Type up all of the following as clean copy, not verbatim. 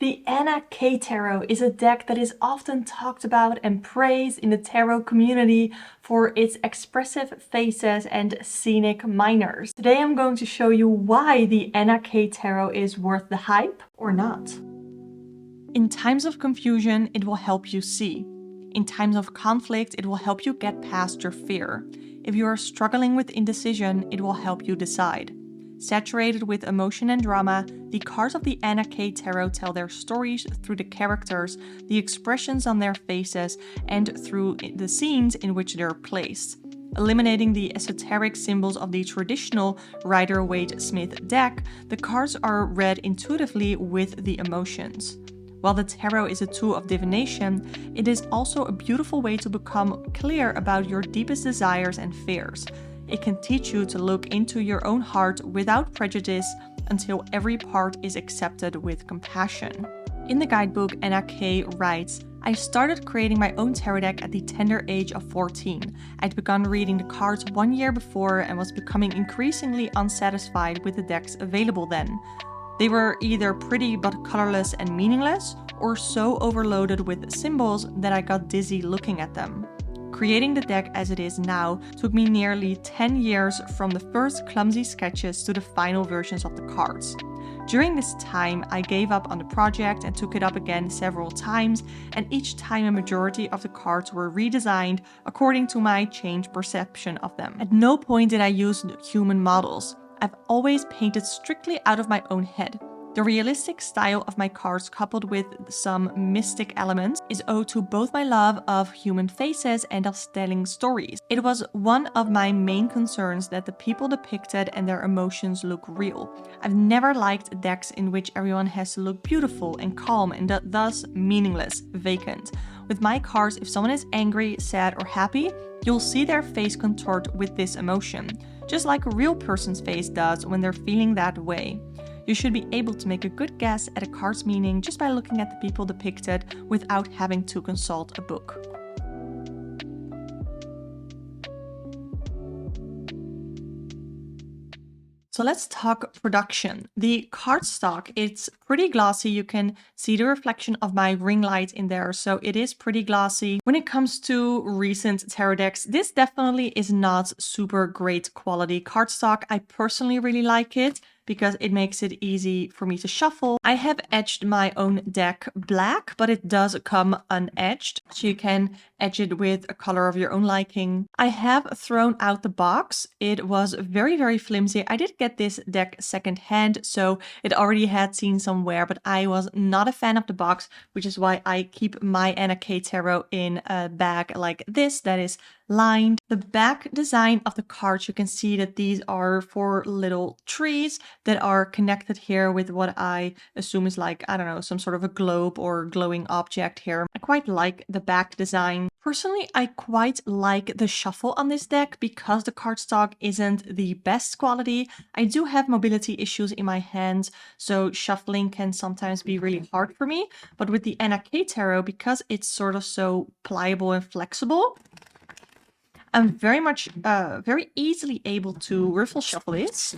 The Anna K Tarot is a deck that is often talked about and praised in the tarot community for its expressive faces and scenic minors. Today I'm going to show you why the Anna K Tarot is worth the hype or not. In times of confusion, it will help you see. In times of conflict, it will help you get past your fear. If you are struggling with indecision, it will help you decide. Saturated with emotion and drama, the cards of the Anna K Tarot tell their stories through the characters, the expressions on their faces, and through the scenes in which they're placed. Eliminating the esoteric symbols of the traditional Rider-Waite-Smith deck, the cards are read intuitively with the emotions. While the tarot is a tool of divination, it is also a beautiful way to become clear about your deepest desires and fears. It can teach you to look into your own heart without prejudice until every part is accepted with compassion. In the guidebook, Anna K writes, I started creating my own tarot deck at the tender age of 14. I'd begun reading the cards 1 year before and was becoming increasingly unsatisfied with the decks available then. They were either pretty but colorless and meaningless, or so overloaded with symbols that I got dizzy looking at them. Creating the deck as it is now took me nearly 10 years from the first clumsy sketches to the final versions of the cards. During this time, I gave up on the project and took it up again several times, and each time a majority of the cards were redesigned according to my changed perception of them. At no point did I use human models. I've always painted strictly out of my own head. The realistic style of my cards, coupled with some mystic elements, is owed to both my love of human faces and of telling stories. It was one of my main concerns that the people depicted and their emotions look real. I've never liked decks in which everyone has to look beautiful and calm and thus meaningless, vacant. With my cards, if someone is angry, sad, or happy, you'll see their face contort with this emotion, just like a real person's face does when they're feeling that way. You should be able to make a good guess at a card's meaning just by looking at the people depicted without having to consult a book. So let's talk production. The cardstock, it's pretty glossy. You can see the reflection of my ring light in there, so it is pretty glossy. When it comes to recent tarot decks, this definitely is not super great quality cardstock. I personally really like it because it makes it easy for me to shuffle. I have edged my own deck black, but it does come unedged, so you can edge it with a color of your own liking. I have thrown out the box. It was very, very flimsy. I did get this deck secondhand, so it already had seen some wear, but I was not a fan of the box, which is why I keep my Anna K Tarot in a bag like this that is lined. The back design of the cards, you can see that these are 4 little trees that are connected here with what I assume is like, I don't know, some sort of a globe or glowing object here. I quite like the back design. Personally, I quite like the shuffle on this deck because the cardstock isn't the best quality. I do have mobility issues in my hands, so shuffling can sometimes be really hard for me. But with the Anna K Tarot, because it's sort of so pliable and flexible, I'm very easily able to riffle shuffle it.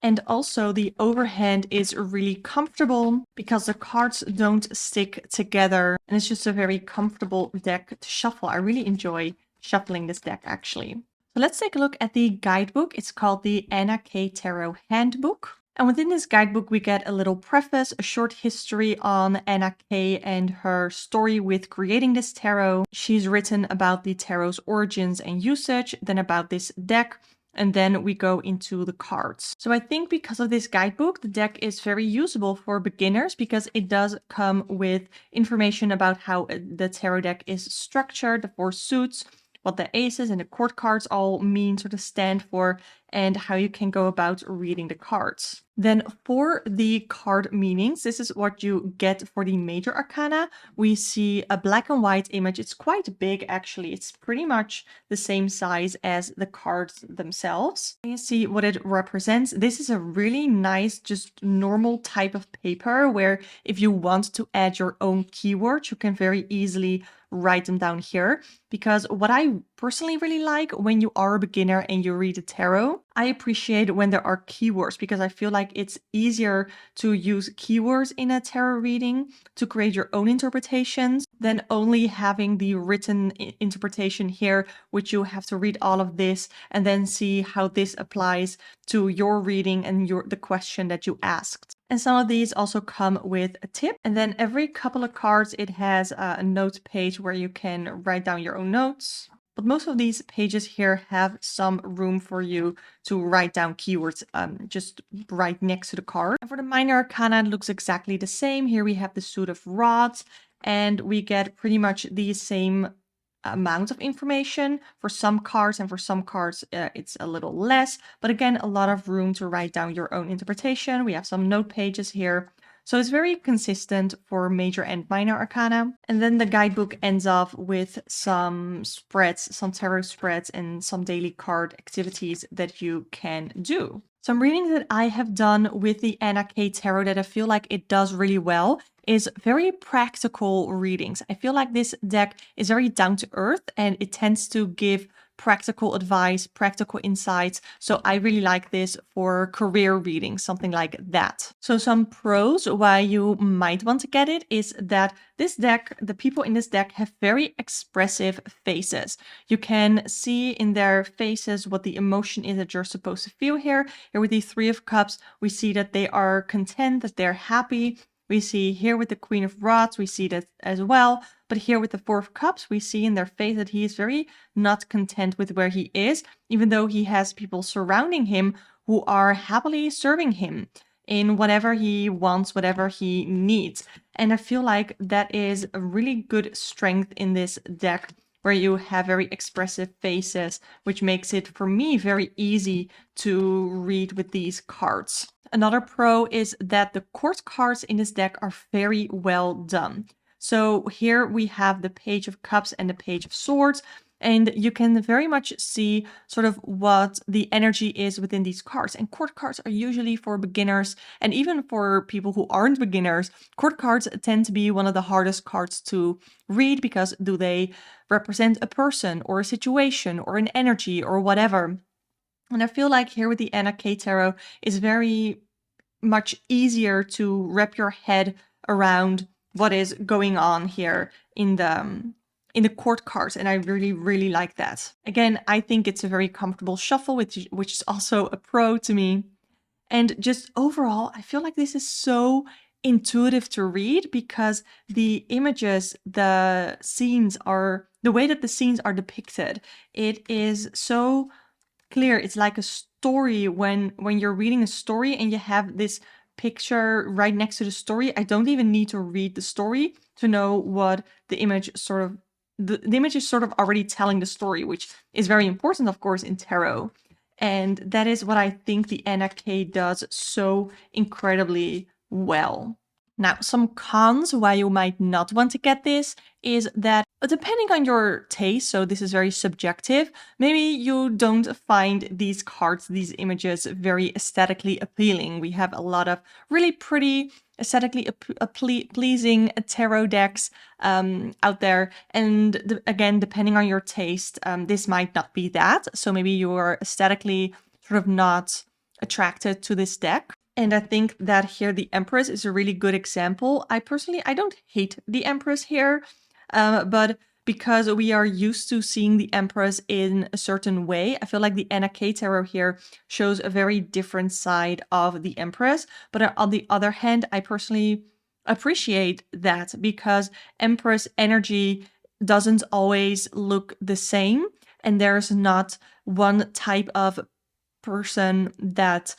And also the overhand is really comfortable because the cards don't stick together, and it's just a very comfortable deck to shuffle. I really enjoy shuffling this deck actually. So let's take a look at the guidebook. It's called the Anna K Tarot Handbook. And within this guidebook, we get a little preface, a short history on Anna K and her story with creating this tarot. She's written about the tarot's origins and usage, then about this deck, and then we go into the cards. So I think because of this guidebook, the deck is very usable for beginners because it does come with information about how the tarot deck is structured, the 4 suits, what the aces and the court cards all mean, sort of stand for, and how you can go about reading the cards. Then for the card meanings, this is what you get for the major arcana. We see a black and white image. It's quite big actually. It's pretty much the same size as the cards themselves. You see what it represents. This is a really nice, just normal type of paper where if you want to add your own keywords, you can very easily write them down here, because what I personally really like when you are a beginner and you read the tarot. I appreciate when there are keywords because I feel like it's easier to use keywords in a tarot reading to create your own interpretations than only having the written interpretation here, which you have to read all of this and then see how this applies to your reading and the question that you asked. And some of these also come with a tip. And then every couple of cards, it has a note page where you can write down your own notes. But most of these pages here have some room for you to write down keywords just right next to the card. And for the minor arcana, it looks exactly the same. Here we have the suit of rods, and we get pretty much the same amount of information for some cards, and for some cards it's a little less, but again, a lot of room to write down your own interpretation. We have some note pages here, so it's very consistent for major and minor arcana. And then the guidebook ends off with some spreads, some tarot spreads, and some daily card activities that you can do. Some readings that I have done with the Anna K Tarot that I feel like it does really well is very practical readings. I feel like this deck is very down to earth and it tends to give practical advice, practical insights. So I really like this for career reading, something like that. So some pros why you might want to get it is that this deck, the people in this deck have very expressive faces. You can see in their faces what the emotion is that you're supposed to feel here. Here with the Three of Cups, we see that they are content, that they're happy. We see here with the Queen of Rods, we see that as well. But here with the Four of Cups, we see in their face that he is very not content with where he is, even though he has people surrounding him who are happily serving him in whatever he wants, whatever he needs. And I feel like that is a really good strength in this deck, where you have very expressive faces, which makes it, for me, very easy to read with these cards. Another pro is that the court cards in this deck are very well done. So here we have the Page of Cups and the Page of Swords, and you can very much see sort of what the energy is within these cards. And court cards are usually for beginners, and even for people who aren't beginners, court cards tend to be one of the hardest cards to read because do they represent a person or a situation or an energy or whatever. And I feel like here with the Anna K Tarot is very much easier to wrap your head around what is going on here in the court cards, and I really, really like that. Again, I think it's a very comfortable shuffle, which is also a pro to me. And just overall, I feel like this is so intuitive to read because the images, the scenes are, the way that the scenes are depicted, it is so clear. It's like a story when you're reading a story and you have this picture right next to the story. I don't even need to read the story to know what the image sort of, the image is sort of already telling the story, which is very important, of course, in tarot. And that is what I think the Anna K does so incredibly well. Now, some cons why you might not want to get this is that depending on your taste, so this is very subjective, maybe you don't find these cards, these images very aesthetically appealing. We have a lot of really pretty, aesthetically pleasing tarot decks out there. And again, depending on your taste, this might not be that. So maybe you are aesthetically sort of not attracted to this deck. And I think that here the Empress is a really good example. I don't hate the Empress here, but because we are used to seeing the Empress in a certain way, I feel like the Anna K Tarot here shows a very different side of the Empress. But on the other hand, I personally appreciate that because Empress energy doesn't always look the same, and there's not one type of person that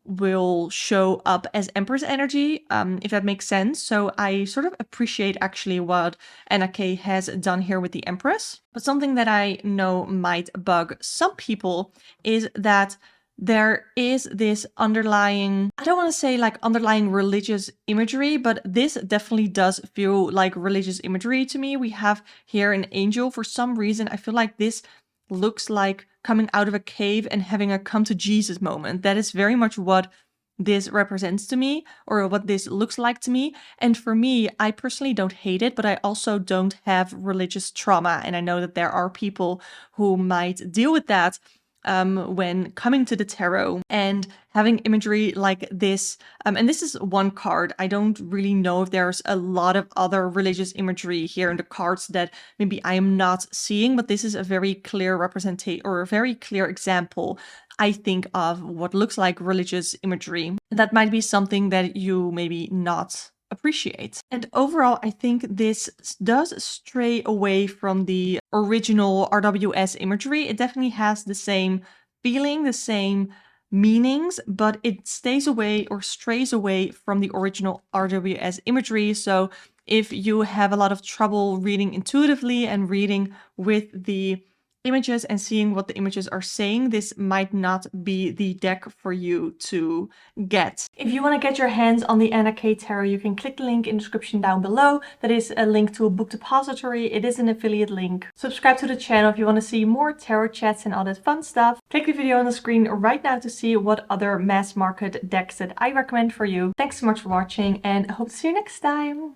will show up as Empress energy, if that makes sense. So I sort of appreciate actually what Anna K has done here with the Empress. But something that I know might bug some people is that there is this underlying, I don't want to say like underlying religious imagery, but this definitely does feel like religious imagery to me. We have here an angel. For some reason, I feel like this looks like coming out of a cave and having a come to Jesus moment. That is very much what this represents to me or what this looks like to me. And for me, I personally don't hate it, but I also don't have religious trauma. And I know that there are people who might deal with that when coming to the tarot and having imagery like this. And this is one card. I don't really know if there's a lot of other religious imagery here in the cards that maybe I am not seeing, but this is a very clear representation or a very clear example, I think, of what looks like religious imagery. That might be something that you maybe not appreciate. And overall, I think this does stray away from the original RWS imagery. It definitely has the same feeling, the same meanings, but it stays away or strays away from the original RWS imagery. So if you have a lot of trouble reading intuitively and reading with the images and seeing what the images are saying, this might not be the deck for you to get. If you want to get your hands on the Anna K Tarot, you can click the link in the description down below. That is a link to a book depository. It is an affiliate link. Subscribe to the channel if you want to see more tarot chats and all that fun stuff. Click the video on the screen right now to see what other mass market decks that I recommend for you. Thanks so much for watching, and I hope to see you next time.